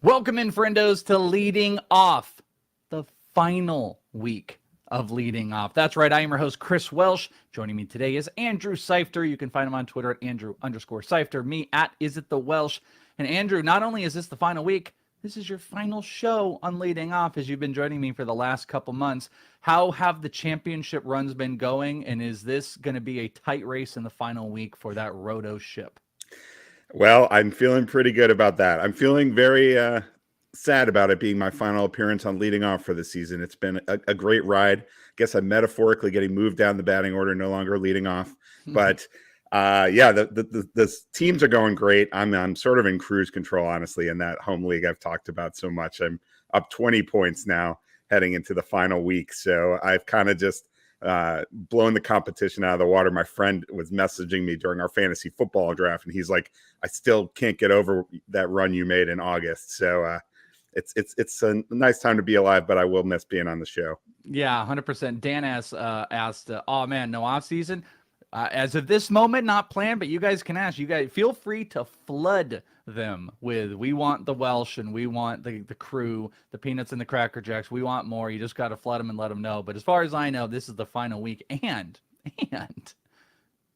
Welcome in, friendos, to Leading Off, the final week of Leading Off. That's right, I am your host, Chris Welsh. Joining me today is Andrew Seifter. You can find him on Twitter at Andrew_Seifter, me at IsItTheWelsh. And Andrew, not only is this the final week, this is your final show on Leading Off as you've been joining me for the last couple months. How have the championship runs been going, and is this going to be a tight race in the final week for that roto ship? Well, I'm feeling pretty good about that. I'm feeling very sad about it being my final appearance on Leading Off for the season. It's been a great ride. I guess I'm metaphorically getting moved down the batting order, no longer leading off. But the teams are going great. I'm sort of in cruise control, honestly, in that home league I've talked about so much. I'm up 20 points now heading into the final week. So I've kind of just blown the competition out of the water. My friend was messaging me during our fantasy football draft, and he's like, I still can't get over that run you made in August. So it's a nice time to be alive, but I will miss being on the show. Yeah, 100%. Dan asked, oh man, no off season. As of this moment, not planned, but you guys can ask. You guys feel free to flood them with, we want the Welsh and we want the crew, the Peanuts and the Cracker Jacks. We want more. You just got to flood them and let them know. But as far as I know, this is the final week. And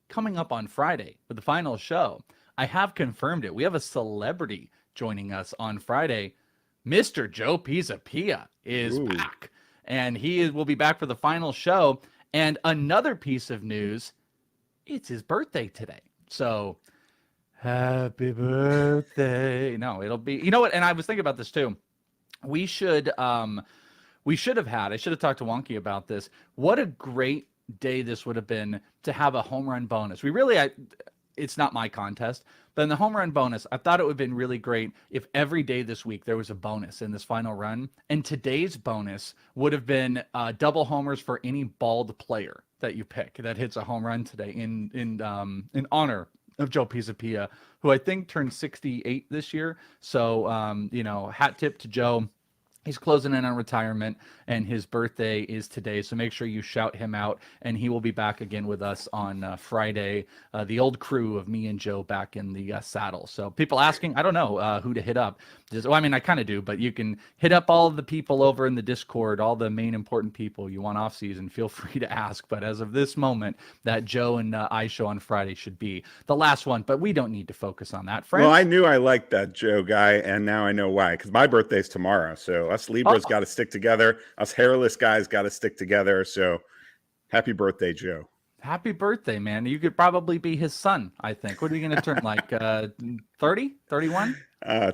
coming up on Friday for the final show, I have confirmed it. We have a celebrity joining us on Friday. Mr. Joe Pisapia is back, and he will be back for the final show. And another piece of news, it's his birthday today. So happy birthday. No, it'll be, you know what? And I was thinking about this too. We should have had, I should have talked to Wonky about this. What a great day this would have been to have a home run bonus. It's not my contest, but in the home run bonus, I thought it would have been really great if every day this week there was a bonus in this final run. And today's bonus would have been double homers for any bald player that you pick that hits a home run today in honor of Joe Pisapia, who I think turned 68 this year. So, hat tip to Joe. He's closing in on retirement, and his birthday is today. So make sure you shout him out, and he will be back again with us on Friday. The old crew of me and Joe back in the saddle. So people asking, I don't know who to hit up. I kind of do, but you can hit up all of the people over in the Discord, all the main important people you want off season. Feel free to ask. But as of this moment, that Joe and I show on Friday should be the last one. But we don't need to focus on that, friends. Well, I knew I liked that Joe guy, and now I know why, because my birthday's tomorrow. So us Libras got to stick together. Us hairless guys got to stick together. So happy birthday, Joe. Happy birthday, man. You could probably be his son, I think. What are you going to turn, like 30, 31?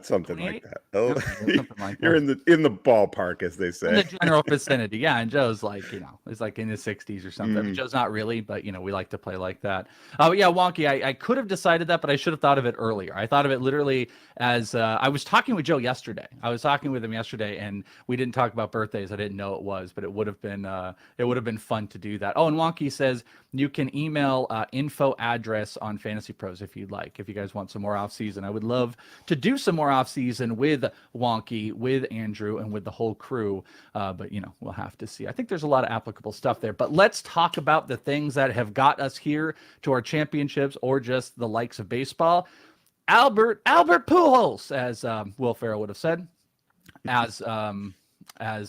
Something 28? like that. Oh, Something like you're that. in the ballpark, as they say. In the general vicinity, yeah. And Joe's like, he's like in his 60s or something. But Joe's not really, but we like to play like that. Yeah, Wonky, I could have decided that, but I should have thought of it earlier. I thought of it literally as I was talking with Joe yesterday. I was talking with him yesterday, and we didn't talk about birthdays. I didn't know it was, but it would have been fun to do that. Oh, and Wonky says you can email info address on FantasyPros if you'd like. If you guys want some more off season, I would love to do some more off season with Wonky, with Andrew, and with the whole crew. But we'll have to see. I think there's a lot of applicable stuff there. But let's talk about the things that have got us here to our championships, or just the likes of baseball. Albert Pujols, as Will Ferrell would have said, as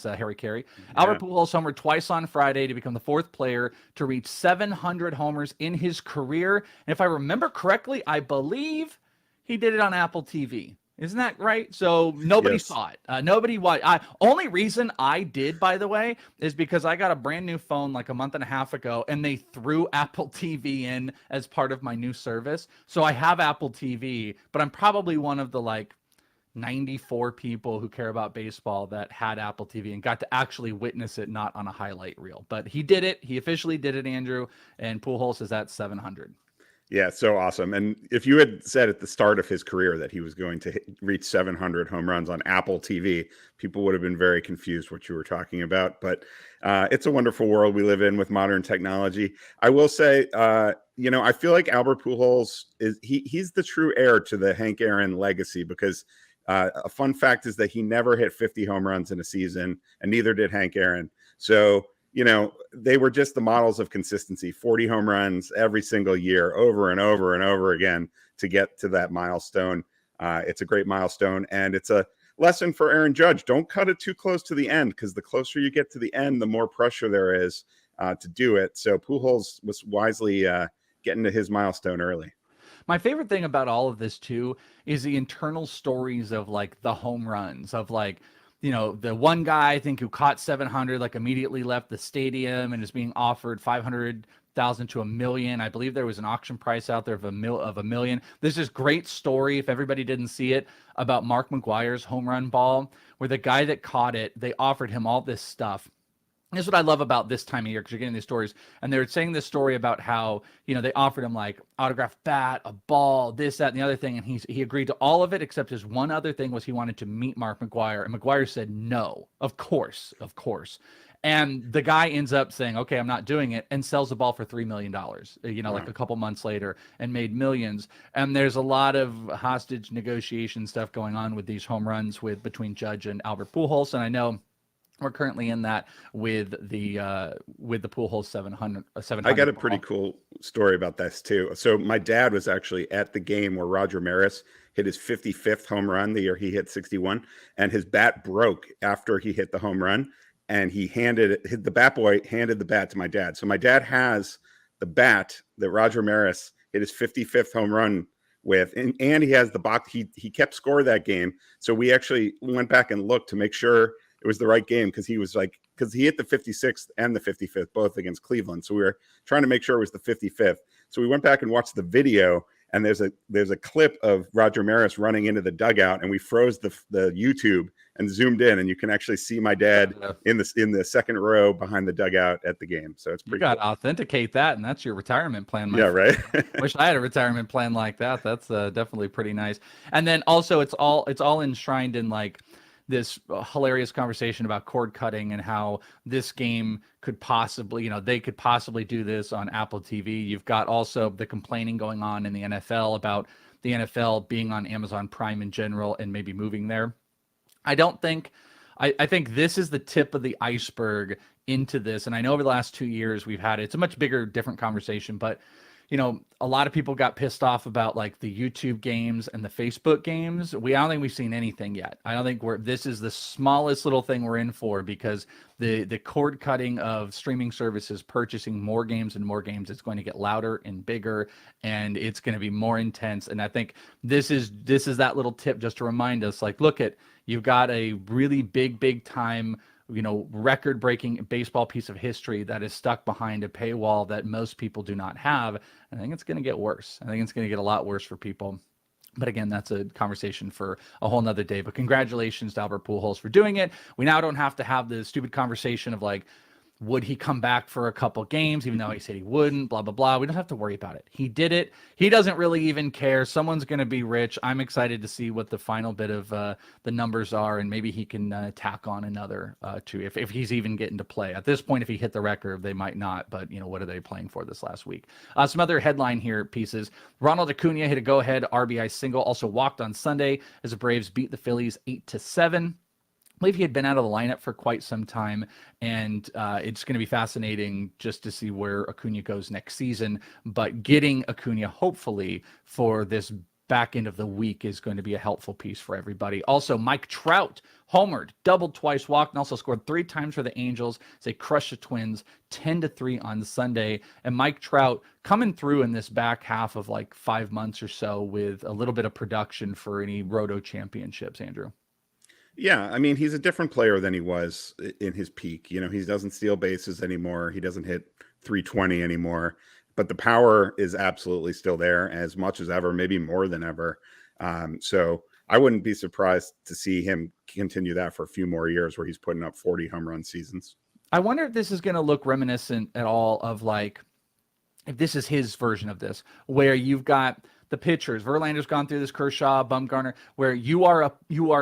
Harry Carey. Yeah. Albert Pujols homered twice on Friday to become the fourth player to reach 700 homers in his career. And if I remember correctly, I believe he did it on Apple TV. Isn't that right? So nobody saw it. Nobody watched. Only reason I did, by the way, is because I got a brand new phone like a month and a half ago, and they threw Apple TV in as part of my new service. So I have Apple TV, but I'm probably one of the 94 people who care about baseball that had Apple TV and got to actually witness it, not on a highlight reel. But he did it. He officially did it, Andrew. And Pujols is at 700. Yeah, so awesome. And if you had said at the start of his career that he was going to reach 700 home runs on Apple TV, people would have been very confused what you were talking about. But it's a wonderful world we live in with modern technology. I will say, I feel like Albert Pujols he's the true heir to the Hank Aaron legacy, because a fun fact is that he never hit 50 home runs in a season, and neither did Hank Aaron. So they were just the models of consistency, 40 home runs every single year, over and over and over again, to get to that milestone. It's a great milestone, and it's a lesson for Aaron Judge: don't cut it too close to the end, because the closer you get to the end, the more pressure there is to do it. So Pujols was wisely getting to his milestone early. My favorite thing about all of this too is the internal stories of like the home runs of like, the one guy I think who caught 700 like immediately left the stadium and is being offered 500,000 to $1 million. I believe there was an auction price out there of $1 million. There's this great story, if everybody didn't see it, about Mark McGwire's home run ball, where the guy that caught it, they offered him all this stuff. This is what I love about this time of year, because you're getting these stories, and they were saying this story about how, they offered him like autographed bat, a ball, this, that, and the other thing, and he agreed to all of it except his one other thing was he wanted to meet Mark McGwire, and McGwire said no, of course. And the guy ends up saying, okay, I'm not doing it, and sells the ball for $3 million, like a couple months later, and made millions. And there's a lot of hostage negotiation stuff going on with these home runs between Judge and Albert Pujols, and I know we're currently in that with the Pujols 700. I got a pretty cool story about this too. So my dad was actually at the game where Roger Maris hit his 55th home run the year he hit 61, and his bat broke after he hit the home rit, and the bat boy handed the bat to my dad. So my dad has the bat that Roger Maris hit his 55th home run with, and he has the box. He kept score that game. So we actually went back and looked to make sure it was the right game, because he hit the 56th and the 55th both against Cleveland. So we were trying to make sure it was the 55th. So we went back and watched the video, and there's a clip of Roger Maris running into the dugout, and we froze the YouTube and zoomed in, and you can actually see my dad in the second row behind the dugout at the game. So it's pretty. You got to cool. authenticate that, and that's your retirement plan. Yeah, right. Wish I had a retirement plan like that. That's definitely pretty nice. And then also it's all enshrined in like this hilarious conversation about cord cutting and how this game could possibly, they could possibly do this on Apple TV. You've got also the complaining going on in the NFL about the NFL being on Amazon Prime in general and maybe moving there. I think this is the tip of the iceberg into this. And I know over the last 2 years we've had it's a much bigger, different conversation, but a lot of people got pissed off about like the YouTube games and the Facebook games. I don't think we've seen anything yet. I don't think this is the smallest little thing we're in for, because the cord cutting of streaming services purchasing more games and more games, it's going to get louder and bigger, and it's going to be more intense. And I think this is that little tip just to remind us, like, you've got a really big time record-breaking baseball piece of history that is stuck behind a paywall that most people do not have. And I think it's going to get worse. I think it's going to get a lot worse for people. But again, that's a conversation for a whole nother day. But congratulations to Albert Pujols for doing it. We now don't have to have the stupid conversation of like, would he come back for a couple games, even though he said he wouldn't, blah, blah, blah. We don't have to worry about it. He did it. He doesn't really even care. Someone's going to be rich. I'm excited to see what the final bit of the numbers are, and maybe he can tack on another two, if he's even getting to play. At this point, if he hit the record, they might not, but what are they playing for this last week? Some other headline here pieces. Ronald Acuna hit a go-ahead RBI single, also walked on Sunday as the Braves beat the Phillies 8-7. I believe he had been out of the lineup for quite some time, and it's going to be fascinating just to see where Acuna goes next season. But getting Acuna, hopefully, for this back end of the week is going to be a helpful piece for everybody. Also, Mike Trout homered, doubled twice, walked, and also scored 3 times for the Angels. They crushed the Twins 10-3 on Sunday. And Mike Trout coming through in this back half of like 5 months or so with a little bit of production for any Roto championships, Andrew. Yeah, I mean, he's a different player than he was in his peak. He doesn't steal bases anymore. He doesn't hit 320 anymore, but the power is absolutely still there, as much as ever, maybe more than ever. So I wouldn't be surprised to see him continue that for a few more years, where he's putting up 40 home run seasons. I wonder if this is going to look reminiscent at all of like, if this is his version of this, where you've got the pitchers. Verlander's gone through this, Kershaw, Bumgarner, where you are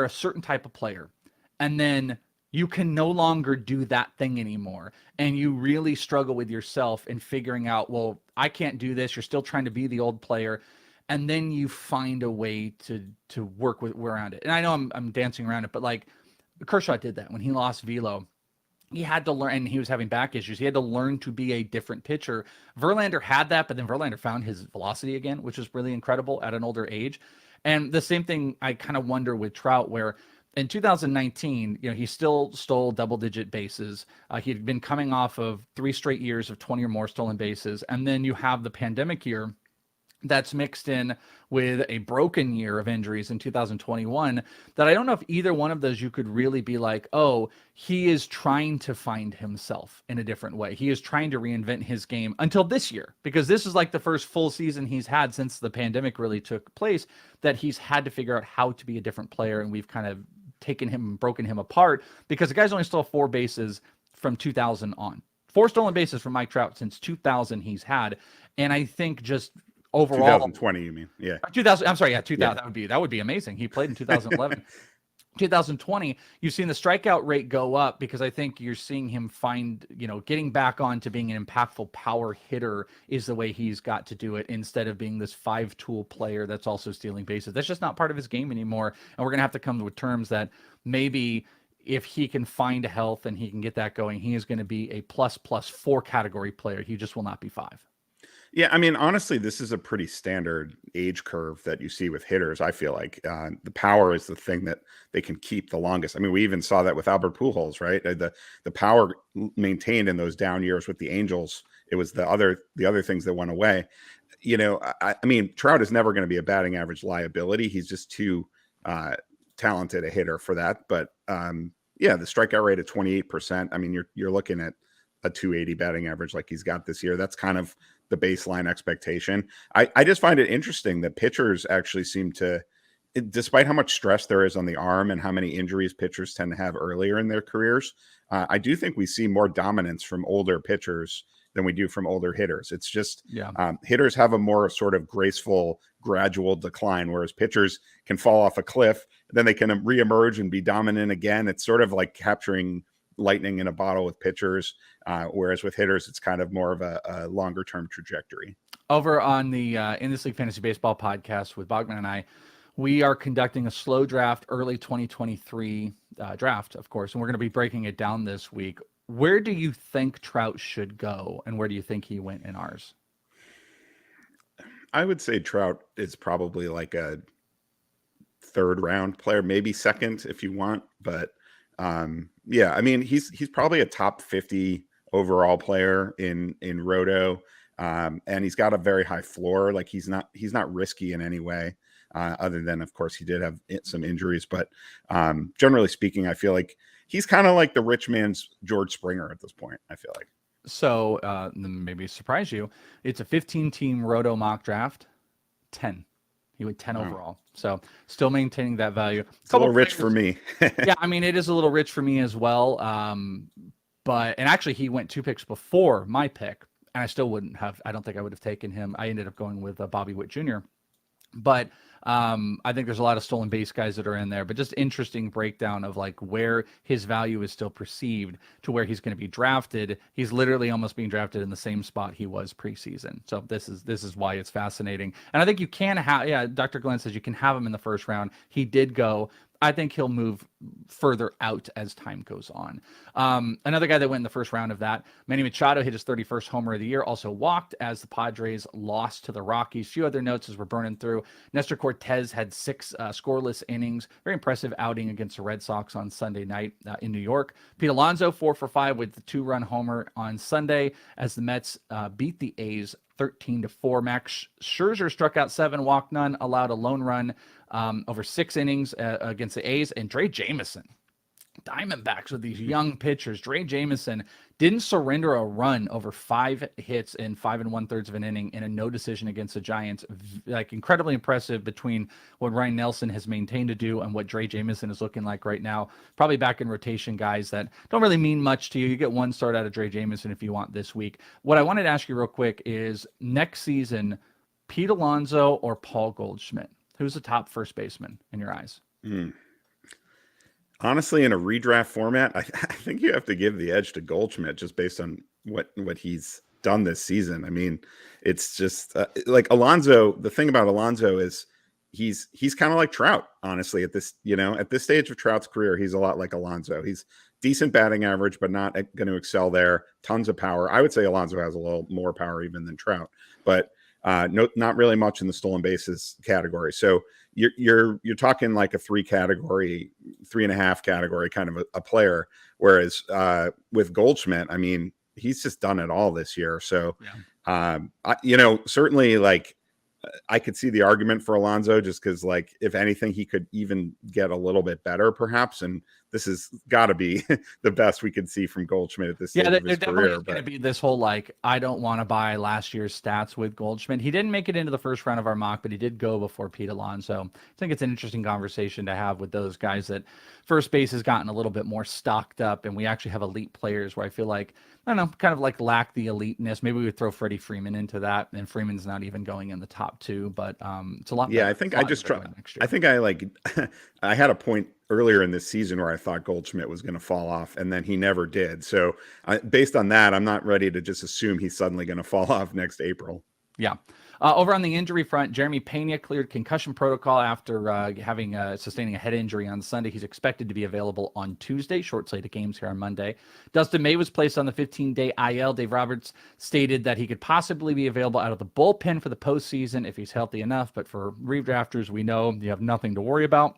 a certain type of player, and then you can no longer do that thing anymore, and you really struggle with yourself in figuring out, well, I can't do this. You're still trying to be the old player, and then you find a way to work around it. And I know I'm dancing around it, but like Kershaw did that when he lost velo. He had to learn, and he was having back issues. He had to learn to be a different pitcher. Verlander had that, but then Verlander found his velocity again, which was really incredible at an older age. And the same thing I kind of wonder with Trout, where in 2019, he still stole double-digit bases. He'd been coming off of 3 straight years of 20 or more stolen bases, and then you have the pandemic year that's mixed in with a broken year of injuries in 2021 that I don't know if either one of those you could really be like, oh, he is trying to find himself in a different way. He is trying to reinvent his game until this year, because this is like the first full season he's had since the pandemic really took place, that he's had to figure out how to be a different player. And we've kind of taken him and broken him apart, because the guy's only stole 4 bases from 2000 on. 4 stolen bases from Mike Trout since 2000 he's had. And I think just overall 2020, you mean? Yeah. 2000. I'm sorry. Yeah. 2000. Yeah. That would be amazing. He played in 2011. 2020, you've seen the strikeout rate go up, because I think you're seeing him find, getting back on to being an impactful power hitter is the way he's got to do it, instead of being this 5-tool player that's also stealing bases. That's just not part of his game anymore. And we're going to have to come to terms that maybe if he can find health and he can get that going, he is going to be a ++4 category player. He just will not be 5. Yeah, I mean, honestly, this is a pretty standard age curve that you see with hitters. I feel like the power is the thing that they can keep the longest. I mean, we even saw that with Albert Pujols, right? The power maintained in those down years with the Angels. It was the other things that went away. I mean, Trout is never going to be a batting average liability. He's just too talented a hitter for that. But yeah, the strikeout rate at 28%. I mean, you're looking at a 280 batting average like he's got this year. That's kind of the baseline expectation. I just find it interesting that pitchers actually seem to, despite how much stress there is on the arm and how many injuries pitchers tend to have earlier in their careers, I do think we see more dominance from older pitchers than we do from older hitters. It's just hitters have a more sort of graceful, gradual decline, whereas pitchers can fall off a cliff, then they can reemerge and be dominant again. It's sort of like capturing lightning in a bottle with pitchers, whereas with hitters, it's kind of more of a longer term trajectory. Over on the In This League Fantasy Baseball podcast with Bogman and I, we are conducting a slow draft, early 2023 draft, of course, and we're going to be breaking it down this week. Where do you think Trout should go, and where do you think he went in ours? I would say Trout is probably like a 3rd round player, maybe 2nd if you want, but yeah, I mean, he's probably a top 50 overall player in Roto, and he's got a very high floor. Like he's not risky in any way, other than, of course, he did have some injuries. But generally speaking, I feel like he's kind of like the rich man's George Springer at this point, I feel like. So maybe surprise you, it's a 15-team Roto mock draft, 10. He went 10 overall. So still maintaining that value. It's a little rich for me. Yeah, I mean, it is a little rich for me as well. And actually he went 2 picks before my pick, and I still wouldn't have, I don't think I would have taken him. I ended up going with Bobby Witt Jr. But I think there's a lot of stolen base guys that are in there, but just interesting breakdown of like where his value is still perceived to where he's going to be drafted. He's literally almost being drafted in the same spot he was preseason. So this is why it's fascinating. And I think you can have, Dr. Glenn says you can have him in the 1st round. He did go. I think he'll move further out as time goes on. Another guy that went in the 1st round of that, Manny Machado hit his 31st homer of the year, also walked as the Padres lost to the Rockies. A few other notes as we're burning through. Nestor Cortez had 6 scoreless innings. Very impressive outing against the Red Sox on Sunday night in New York. Pete Alonso 4 for 5 with the 2-run homer on Sunday as the Mets beat the A's 13-4. Max Scherzer struck out 7, walked none, allowed a lone run over 6 innings against the A's. And Dre Jameson, Diamondbacks with these young pitchers. Dre Jameson didn't surrender a run over 5 hits in 5 1/3 of an inning in a no decision against the Giants. Like incredibly impressive between what Ryan Nelson has maintained to do and what Dre Jameson is looking like right now. Probably back in rotation guys that don't really mean much to you. You get 1 start out of Dre Jameson if you want this week. What I wanted to ask you real quick is next season, Pete Alonso or Paul Goldschmidt? Who's the top first baseman in your eyes? Honestly, in a redraft format, I think you have to give the edge to Goldschmidt just based on what he's done this season. I mean, it's just like Alonso. The thing about Alonso is he's kind of like Trout, honestly, at this stage of Trout's career. He's a lot like Alonso. He's decent batting average, but not going to excel there. Tons of power. I would say Alonso has a little more power even than Trout, but No, not really much in the stolen bases category. So you're talking like a 3.5 category kind of a player. Whereas with Goldschmidt, I mean, he's just done it all this year. So, certainly like I could see the argument for Alonso just because, like, if anything, he could even get a little bit better, perhaps. And this has got to be the best we could see from Goldschmidt at this stage of his career. Definitely going to be this whole like, I don't want to buy last year's stats with Goldschmidt. He didn't make it into the first round of our mock, but he did go before Pete Alonso. I think it's an interesting conversation to have with those guys that first base has gotten a little bit more stocked up, and we actually have elite players where I feel like, I don't know, kind of like lack the eliteness. Maybe we would throw Freddie Freeman into that, and Freeman's not even going in the top 2, but it's a lot. Yeah, I think I just try. I think I like. I had a point earlier in this season where I thought Goldschmidt was going to fall off, and then he never did. So, based on that, I'm not ready to just assume he's suddenly going to fall off next April. Yeah. Over on the injury front, Jeremy Pena cleared concussion protocol after sustaining a head injury on Sunday. He's expected to be available on Tuesday. Short slate of games here on Monday. Dustin May was placed on the 15-day IL. Dave Roberts stated that he could possibly be available out of the bullpen for the postseason if he's healthy enough. But for redrafters, we know you have nothing to worry about.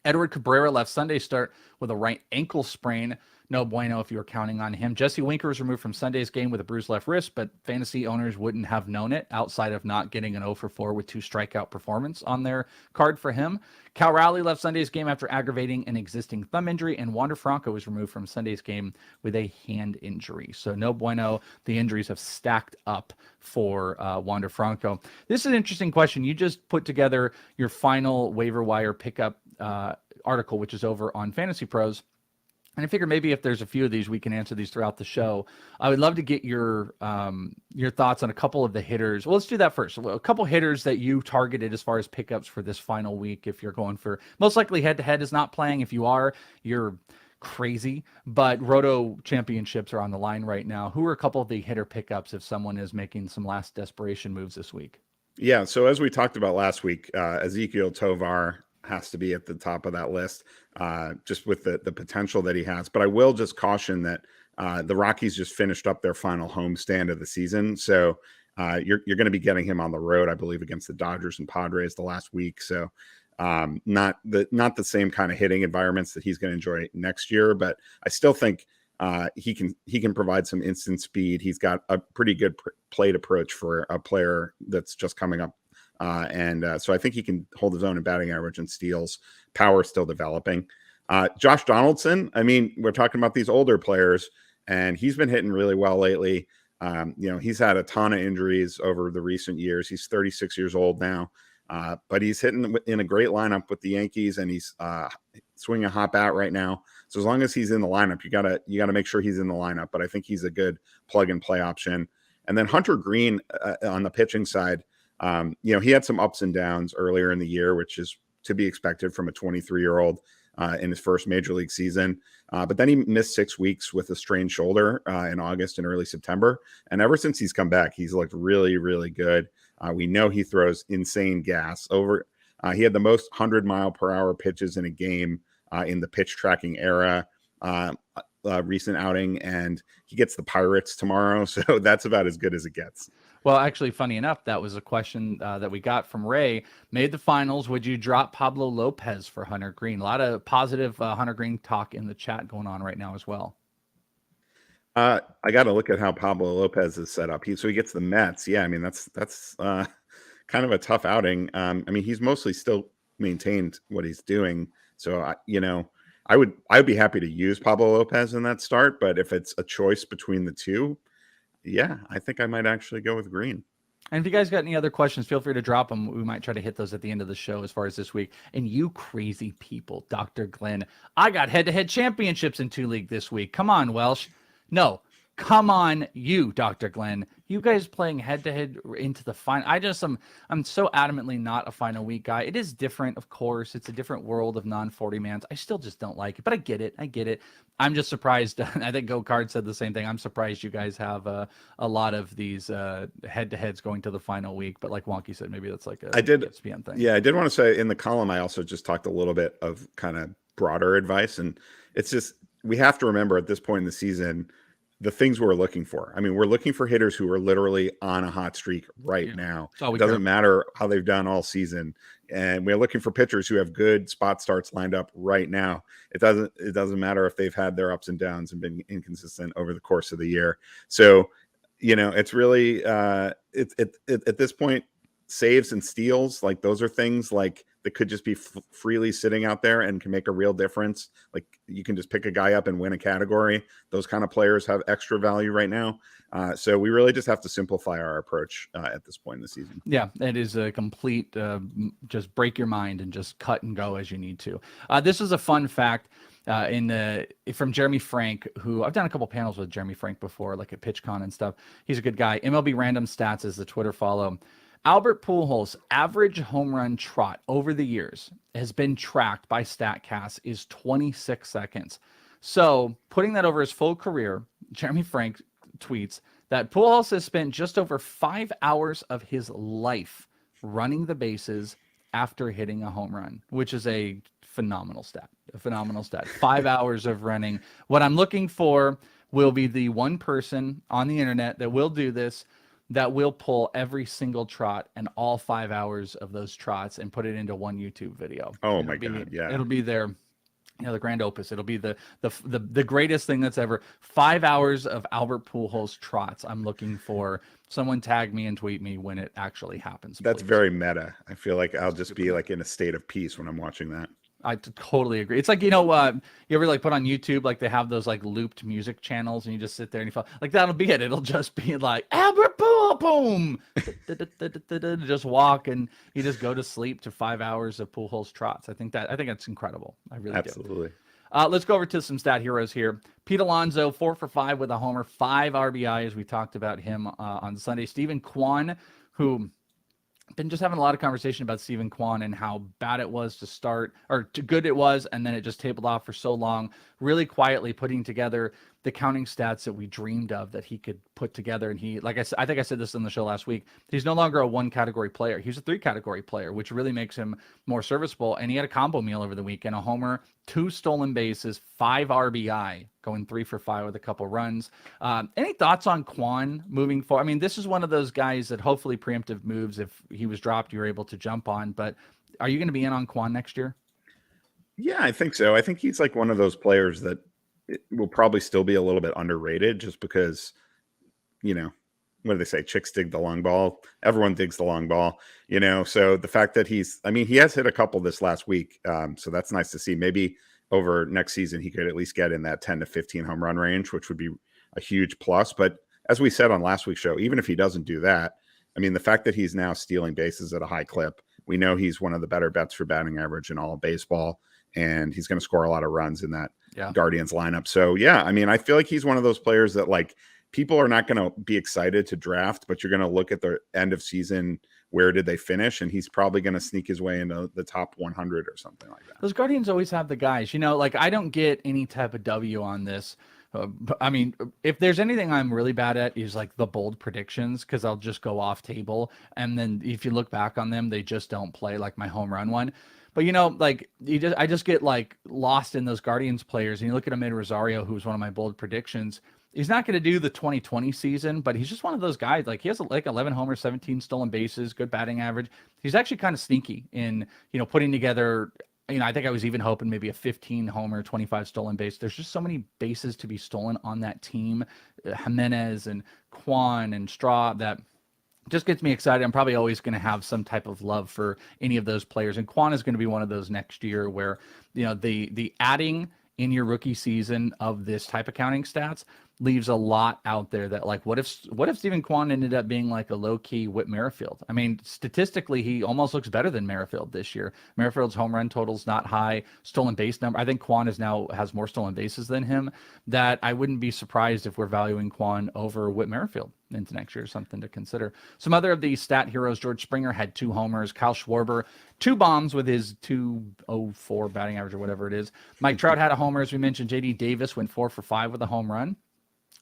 Edward Cabrera left Sunday's start with a right ankle sprain. No bueno if you were counting on him. Jesse Winker was removed from Sunday's game with a bruised left wrist, but fantasy owners wouldn't have known it outside of not getting an 0 for 4 with 2 strikeout performance on their card for him. Cal Raleigh left Sunday's game after aggravating an existing thumb injury, and Wander Franco was removed from Sunday's game with a hand injury. So no bueno. The injuries have stacked up for Wander Franco. This is an interesting question. You just put together your final waiver wire pickup article, which is over on FantasyPros. And I figure maybe if there's a few of these, we can answer these throughout the show. I would love to get your thoughts on a couple of the hitters. Well, let's do that first. A couple hitters that you targeted as far as pickups for this final week. If you're going for, most likely head-to-head is not playing. If you are, you're crazy. But Roto championships are on the line right now. Who are a couple of the hitter pickups if someone is making some last desperation moves this week? Yeah, so as we talked about last week, Ezekiel Tovar has to be at the top of that list, just with the potential that he has. But I will just caution that the Rockies just finished up their final homestand of the season. So you're going to be getting him on the road, I believe, against the Dodgers and Padres the last week. So not the same kind of hitting environments that he's going to enjoy next year. But I still think he can provide some instant speed. He's got a pretty good plate approach for a player that's just coming up. So I think he can hold his own in batting average and steals. Power still developing. Josh Donaldson, I mean, we're talking about these older players, and he's been hitting really well lately. He's had a ton of injuries over the recent years. He's 36 years old now, but he's hitting in a great lineup with the Yankees, and he's swinging a hot bat right now. So as long as he's in the lineup, you gotta make sure he's in the lineup. But I think he's a good plug and play option. And then Hunter Green on the pitching side. He had some ups and downs earlier in the year, which is to be expected from a 23-year-old in his first major league season. But then he missed 6 weeks with a strained shoulder in August and early September. And ever since he's come back, he's looked really, really good. We know he throws insane gas. He had the most 100-mile-per-hour pitches in a game in the pitch tracking era. Recent outing, and he gets the Pirates tomorrow. So that's about as good as it gets. Well, actually, funny enough, that was a question that we got from Ray. Made the finals. Would you drop Pablo Lopez for Hunter Green? A lot of positive Hunter Green talk in the chat going on right now as well. I got to look at how Pablo Lopez is set up. So he gets the Mets. Yeah, I mean, that's kind of a tough outing. I mean, he's mostly still maintained what he's doing. So, I would be happy to use Pablo Lopez in that start. But if it's a choice between the two, yeah, I think I might actually go with Green. And if you guys got any other questions, feel free to drop them. We might try to hit those at the end of the show as far as this week. And you crazy people, Dr. Glenn, I got head-to-head championships in 2 league this week. Come on, Welsh. No, come on, you, Dr. Glenn. You guys playing head-to-head into the final. I'm so adamantly not a final week guy. It is different, of course. It's a different world of non-40-mans. I still just don't like it, but I get it. I'm just surprised. I think Go Card said the same thing. I'm surprised you guys have a lot of these head-to-heads going to the final week. But like Wonky said, maybe that's like ESPN thing. Yeah, I did want to say in the column, I also just talked a little bit of kind of broader advice. And it's just, we have to remember at this point in the season, the things we're looking for. I mean, we're looking for hitters who are literally on a hot streak right now. It doesn't matter how they've done all season. And we're looking for pitchers who have good spot starts lined up right now. It doesn't matter if they've had their ups and downs and been inconsistent over the course of the year. So, it's really at this point, saves and steals, like those are things like that could just be freely sitting out there and can make a real difference. Like you can just pick a guy up and win a category. Those kind of players have extra value right now. So we really just have to simplify our approach at this point in the season. Yeah, it is a complete just break your mind and just cut and go as you need to. This is a fun fact from Jeremy Frank, who I've done a couple panels with Jeremy Frank before, like at PitchCon and stuff. He's a good guy. MLB Random Stats is the Twitter follow. Albert Pujols' average home run trot over the years has been tracked by StatCast is 26 seconds. So putting that over his full career, Jeremy Frank tweets that Pujols has spent just over 5 hours of his life running the bases after hitting a home run, which is a phenomenal stat. 5 hours of running. What I'm looking for will be the one person on the internet that will do this, that will pull every single trot and all 5 hours of those trots and put it into one YouTube video. Oh my God. Yeah. It'll be their, the grand opus. It'll be the greatest thing that's ever. 5 hours of Albert Pujols trots. I'm looking for someone tag me and tweet me when it actually happens. That's very meta. I feel like I'll just be like in a state of peace when I'm watching that. I totally agree. It's like, you ever like put on YouTube, like they have those like looped music channels and you just sit there and you feel like that'll be it. It'll just be like Albert boom, just walk and you just go to sleep to 5 hours of Pujols trots. I think that's incredible. I really Absolutely. do. Let's go over to some stat heroes here. Pete Alonso, 4 for 5 with a homer, 5 RBI, as we talked about him on Sunday. Steven Kwan, who been just having a lot of conversation about Steven Kwan and how bad it was to start, or too good it was, and then it just tabled off for so long, really quietly putting together the counting stats that we dreamed of that he could put together. And he, like I think I said this on the show last week, he's no longer a 1-category player. He's a 3-category player, which really makes him more serviceable. And he had a combo meal over the weekend, a homer, 2 stolen bases, 5 RBI, going 3 for 5 with a couple runs. Any thoughts on Kwan moving forward? I mean, this is one of those guys that hopefully preemptive moves, if he was dropped, you're able to jump on. But are you going to be in on Kwan next year? Yeah, I think so. I think he's like one of those players that will probably still be a little bit underrated just because, what do they say? Chicks dig the long ball. Everyone digs the long ball, so the fact that he has hit a couple this last week. So that's nice to see. Maybe over next season, he could at least get in that 10 to 15 home run range, which would be a huge plus. But as we said on last week's show, even if he doesn't do that, the fact that he's now stealing bases at a high clip, we know he's one of the better bets for batting average in all of baseball. And he's going to score a lot of runs in that Guardians lineup. So, I feel like he's one of those players that like people are not going to be excited to draft, but you're going to look at the end of season. Where did they finish? And he's probably going to sneak his way into the top 100 or something like that. Those Guardians always have the guys, like I don't get any type of W on this. If there's anything I'm really bad at is like the bold predictions, because I'll just go off table. And then if you look back on them, they just don't play, like my home run one. But I just get like lost in those Guardians players. And you look at Amed Rosario, who's one of my bold predictions. He's not going to do the 2020 season, but he's just one of those guys. Like he has like 11 homers, 17 stolen bases, good batting average. He's actually kind of sneaky in, putting together. I think I was even hoping maybe a 15 homer, 25 stolen base. There's just so many bases to be stolen on that team. Jimenez and Kwan and Straw, that just gets me excited. I'm probably always going to have some type of love for any of those players. And Kwan is going to be one of those next year where, the adding in your rookie season of this type of counting stats leaves a lot out there that like, what if Steven Kwan ended up being like a low key Whit Merrifield? Statistically, he almost looks better than Merrifield this year. Merrifield's home run total's not high. Stolen base number, I think Kwan has more stolen bases than him. That I wouldn't be surprised if we're valuing Kwan over Whit Merrifield into next year. Something to consider. Some other of these stat heroes: George Springer had 2 homers. Kyle Schwarber, 2 bombs with his 204 batting average or whatever it is. Mike Trout had a homer, as we mentioned. JD Davis went 4 for 5 with a home run.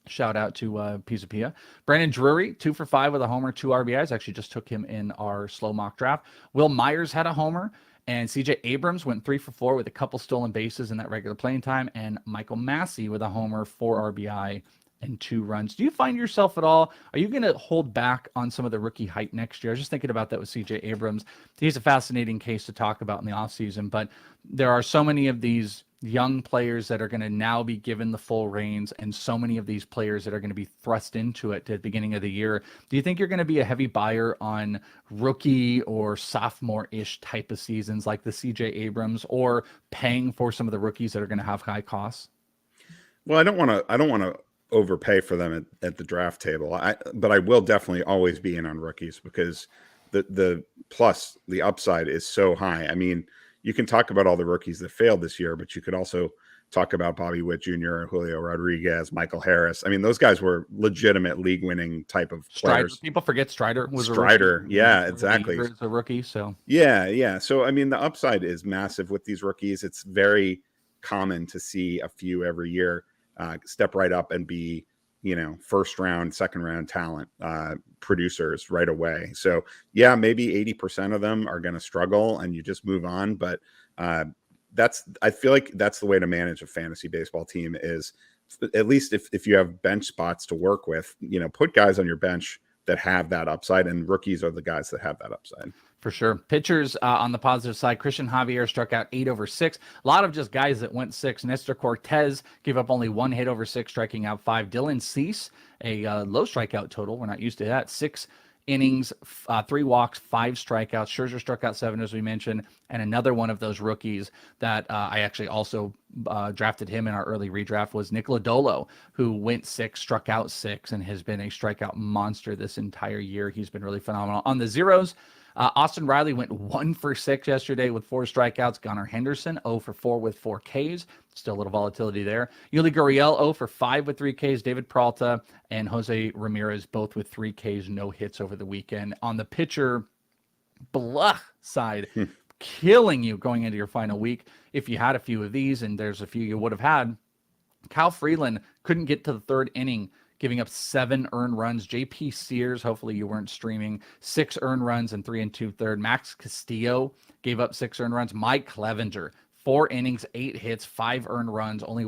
Shout out to Pizapia. Brandon Drury, 2 for 5 with a homer, 2 RBIs. Actually just took him in our slow mock draft. Will Myers had a homer, and CJ Abrams went 3 for 4 with a couple stolen bases in that regular playing time. And Michael Massey with a homer, 4 RBI, and 2 runs. Do you find yourself at all, are you going to hold back on some of the rookie hype next year? I was just thinking about that with CJ Abrams. He's a fascinating case to talk about in the offseason, but there are so many of these young players that are going to now be given the full reins, and so many of these players that are going to be thrust into it at the beginning of the year. Do you think you're going to be a heavy buyer on rookie or sophomore-ish type of seasons like the CJ Abrams, or paying for some of the rookies that are going to have high costs? Well, I don't want to overpay for them at the draft table. But I will definitely always be in on rookies because the upside is so high. I mean, you can talk about all the rookies that failed this year, but you could also talk about Bobby Witt Jr., Julio Rodriguez, Michael Harris. I mean, those guys were legitimate league-winning type of players. Strider, people forget Strider was Strider, a rookie. yeah, exactly. As a rookie, so yeah. So I mean, the upside is massive with these rookies. It's very common to see a few every year step right up and be, first round, second round talent producers right away. So yeah, maybe 80% of them are going to struggle and you just move on. But I feel like that's the way to manage a fantasy baseball team is, at least if you have bench spots to work with, put guys on your bench that have that upside, and rookies are the guys that have that upside. For sure. Pitchers on the positive side, Christian Javier struck out 8 over 6. A lot of just guys that went 6. Nestor Cortez gave up only 1 hit over 6, striking out 5. Dylan Cease, a low strikeout total. We're not used to that. 6 innings, 3 walks, 5 strikeouts. Scherzer struck out 7, as we mentioned, and another one of those rookies that I actually also drafted him in our early redraft was Nick Lodolo, who went 6, struck out 6, and has been a strikeout monster this entire year. He's been really phenomenal. On the zeros, Austin Riley went 1 for 6 yesterday with 4 strikeouts. Gunnar Henderson 0 for 4 with 4 Ks. Still a little volatility there. Yuli Gurriel 0 for 5 with 3 Ks. David Peralta and Jose Ramirez both with 3 Ks, no hits over the weekend. On the pitcher side, killing you going into your final week. If you had a few of these, and there's a few you would have had, Cal Freeland couldn't get to the 3rd inning, giving up 7 earned runs. JP Sears, hopefully you weren't streaming, 6 earned runs and 3 2/3. Max Castillo gave up 6 earned runs. Mike Clevenger, 4 innings, 8 hits, 5 earned runs, only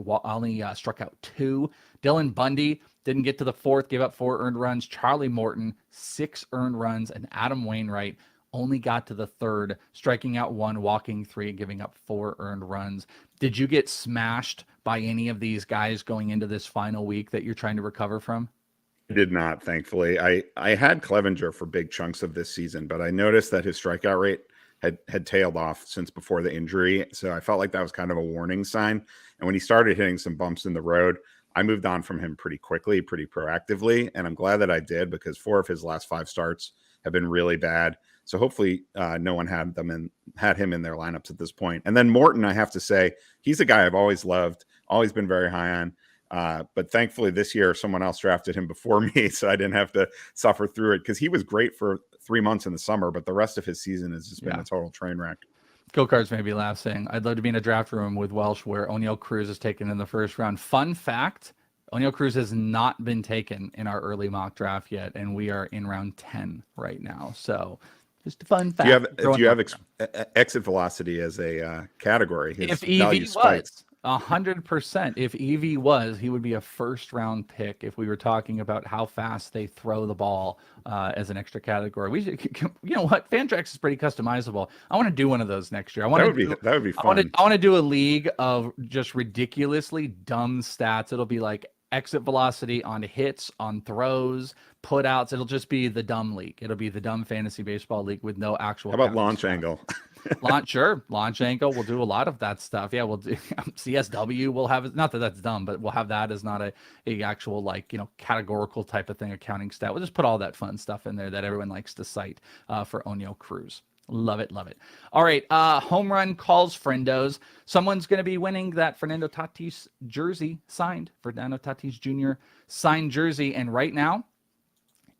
struck out 2. Dylan Bundy didn't get to the 4th, gave up 4 earned runs. Charlie Morton, 6 earned runs, and Adam Wainwright only got to the 3rd, striking out 1, walking 3, giving up 4 earned runs. Did you get smashed by any of these guys going into this final week that you're trying to recover from? I did not, thankfully. I had Clevenger for big chunks of this season, but I noticed that his strikeout rate had tailed off since before the injury. So I felt like that was kind of a warning sign. And when he started hitting some bumps in the road, I moved on from him pretty quickly, pretty proactively. And I'm glad that I did, because 4 of his last 5 starts have been really bad. So hopefully no one had him in their lineups at this point. And then Morton, I have to say, he's a guy I've always loved, always been very high on. But thankfully this year, someone else drafted him before me, so I didn't have to suffer through it, because he was great for 3 months in the summer, but the rest of his season has just been a total train wreck. Go Cards made me laugh, saying, I'd love to be in a draft room with Welsh where O'Neal Cruz is taken in the 1st round. Fun fact, O'Neal Cruz has not been taken in our early mock draft yet, and we are in round 10 right now. So just a fun fact. Do you have exit velocity as a category? If EV was 100%, if EV was, he would be a 1st round pick if we were talking about how fast they throw the ball as an extra category. You know what? Fantrax is pretty customizable. I want to do one of those next year. That would be fun. I want to do a league of just ridiculously dumb stats. It'll be like exit velocity on hits, on throws, putouts. It'll just be the dumb league. It'll be the dumb fantasy baseball league with no actual. How about launch angle? Launch angle. We'll do a lot of that stuff. Yeah, we'll do CSW. We'll have, not that that's dumb, but we'll have that as not a actual categorical type of thing, accounting stat. We'll just put all that fun stuff in there that everyone likes to cite for O'Neal Cruz. Love it. All right. Home run calls friendos. Someone's going to be winning that Fernando Tatis jersey signed. Fernando Tatis Jr. signed jersey. And right now,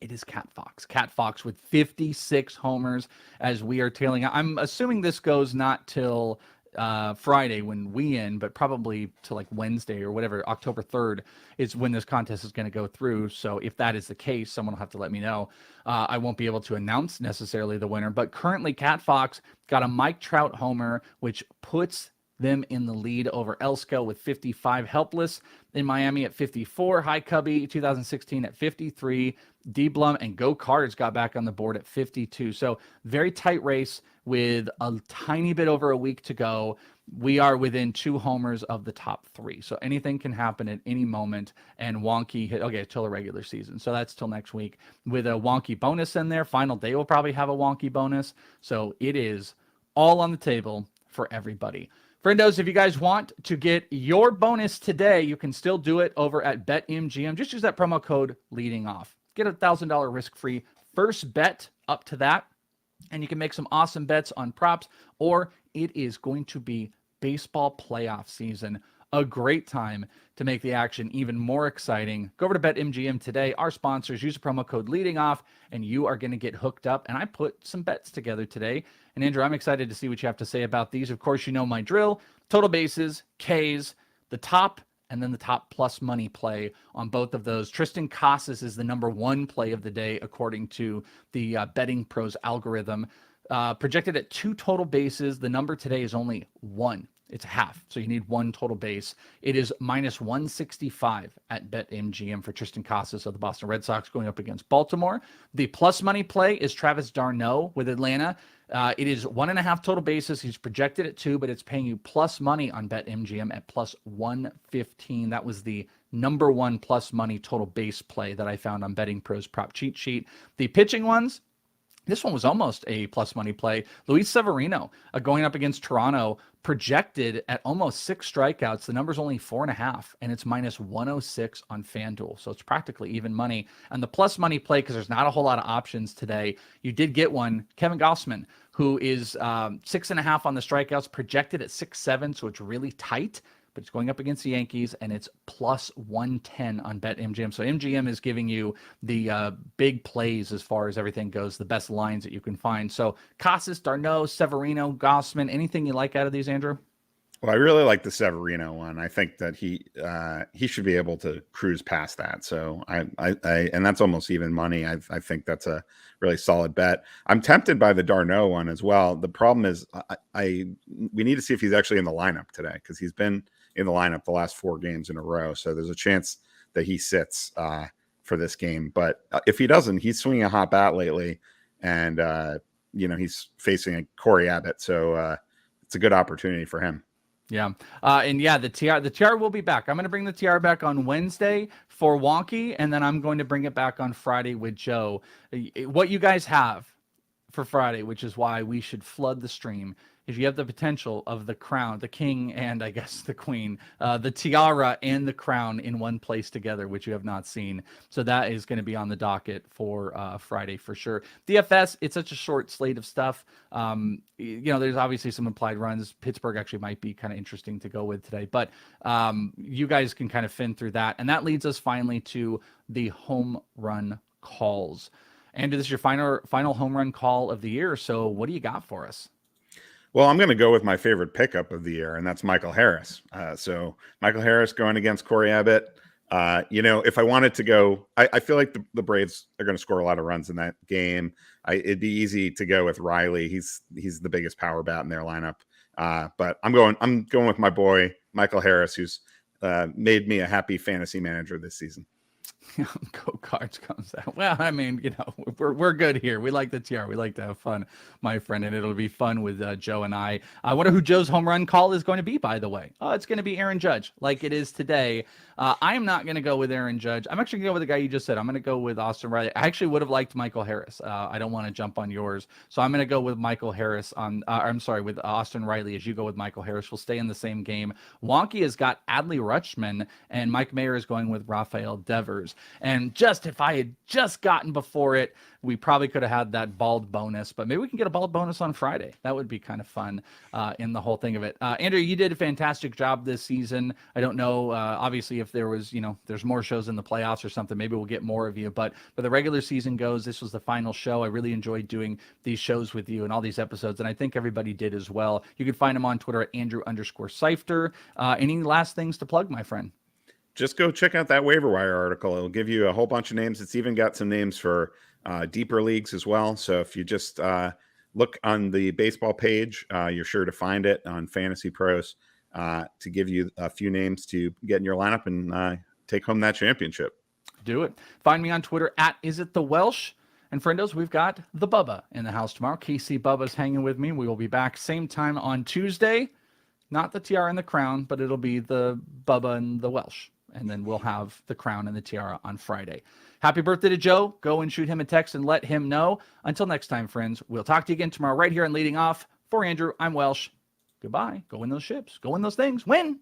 it is Cat Fox. Cat Fox with 56 homers as we are tailing. I'm assuming this goes not till Friday when we end, but probably to Wednesday or whatever, October 3rd is when this contest is going to go through. So if that is the case, someone will have to let me know. I won't be able to announce necessarily the winner, but currently Cat Fox got a Mike Trout homer, which puts them in the lead over Elsko with 55. Helpless in Miami at 54. High Cubby 2016 at 53. D Blum and Go Cards got back on the board at 52. So very tight race with a tiny bit over a week to go. We are within 2 homers of the top 3. So anything can happen at any moment. And Wonky hit, okay, till the regular season. So that's till next week with a Wonky bonus in there. Final day will probably have a Wonky bonus. So it is all on the table for everybody. Friendos, if you guys want to get your bonus today, you can still do it over at BetMGM. Just use that promo code leading off. Get a $1,000 risk-free first bet up to that. And you can make some awesome bets on props, or it is going to be baseball playoff season. A great time to make the action even more exciting. Go over to BetMGM today. Our sponsors, use the promo code leading off, and you are going to get hooked up. And I put some bets together today. And Andrew, I'm excited to see what you have to say about these. Of course, you know my drill. Total bases, Ks, the top, and then the top plus money play on both of those. Tristan Casas is the number 1 play of the day, according to the Betting Pros algorithm. Projected at 2 total bases. The number today is only 1. It's half, so you need 1 total base. It is minus 165 at BetMGM for Tristan Casas of the Boston Red Sox going up against Baltimore. The plus money play is Travis d'Arnaud with Atlanta. It is 1.5 total bases. He's projected at 2, but it's paying you plus money on BetMGM at plus 115. That was the number 1 plus money total base play that I found on Betting Pros prop cheat sheet. The pitching ones, this one was almost a plus money play. Luis Severino going up against Toronto, projected at almost 6 strikeouts. The number's only 4.5, and it's minus 106 on FanDuel. So it's practically even money. And the plus money play, because there's not a whole lot of options today, you did get one, Kevin Gausman, who is 6.5 on the strikeouts, projected at 6.7, so it's really tight. But it's going up against the Yankees, and it's plus 110 on BetMGM. So MGM is giving you the big plays as far as everything goes, the best lines that you can find. So Casas, d'Arnaud, Severino, Gausman, anything you like out of these, Andrew? Well, I really like the Severino one. I think that he should be able to cruise past that. So I and that's almost even money. I think that's a really solid bet. I'm tempted by the d'Arnaud one as well. The problem is we need to see if he's actually in the lineup today, because he's been in the lineup the last 4 games in a row. So there's a chance that he sits for this game. But if he doesn't, he's swinging a hot bat lately, and he's facing a Corey Abbott. So it's a good opportunity for him. Yeah. The TR will be back. I'm going to bring the TR back on Wednesday for Wonky, and then I'm going to bring it back on Friday with Joe. What you guys have for Friday, which is why we should flood the stream, is you have the potential of the crown, the king, and I guess the queen, the tiara and the crown in one place together, which you have not seen. So that is going to be on the docket for Friday for sure. DFS, it's such a short slate of stuff. There's obviously some implied runs. Pittsburgh actually might be kind of interesting to go with today, but you guys can kind of fin through that. And that leads us finally to the home run calls. Andrew, this is your final home run call of the year. So what do you got for us? Well, I'm going to go with my favorite pickup of the year, and that's Michael Harris. So Michael Harris going against Corey Abbott. If I wanted to go, I feel like the Braves are going to score a lot of runs in that game. It'd be easy to go with Riley. He's the biggest power bat in their lineup. But I'm going with my boy Michael Harris, who's made me a happy fantasy manager this season. Go Cards comes out. Well, I mean, we're good here. We like the TR. We like to have fun, my friend, and it'll be fun with Joe and I. I wonder who Joe's home run call is going to be, by the way. Oh, it's going to be Aaron Judge, like it is today. I am not going to go with Aaron Judge. I'm actually going to go with the guy you just said. I'm going to go with Austin Riley. I actually would have liked Michael Harris. I don't want to jump on yours. So I'm going to go with Michael Harris with Austin Riley as you go with Michael Harris. We'll stay in the same game. Wonky has got Adley Rutschman, and Mike Mayer is going with Rafael Devers. And just if I had just gotten before it, we probably could have had that bald bonus, but maybe we can get a bald bonus on Friday. That would be kind of fun in the whole thing of it. Andrew, you did a fantastic job this season. I don't know, obviously, if there was, there's more shows in the playoffs or something, maybe we'll get more of you. But the regular season goes, this was the final show. I really enjoyed doing these shows with you and all these episodes, and I think everybody did as well. You can find him on Twitter at Andrew_Seifter. Any last things to plug, my friend? Just go check out that waiver wire article. It'll give you a whole bunch of names. It's even got some names for deeper leagues as well. So if you just look on the baseball page, you're sure to find it on FantasyPros. to give you a few names to get in your lineup and take home that championship. Do it. Find me on Twitter at IsItTheWelsh. And friendos, we've got the Bubba in the house tomorrow. Casey Bubba's hanging with me. We will be back same time on Tuesday. Not the tiara and the crown, but it'll be the Bubba and the Welsh. And then we'll have the crown and the tiara on Friday. Happy birthday to Joe. Go and shoot him a text and let him know. Until next time, friends, we'll talk to you again tomorrow right here on Leading Off. For Andrew, I'm Welsh. Goodbye. Go win those ships. Go win those things. Win.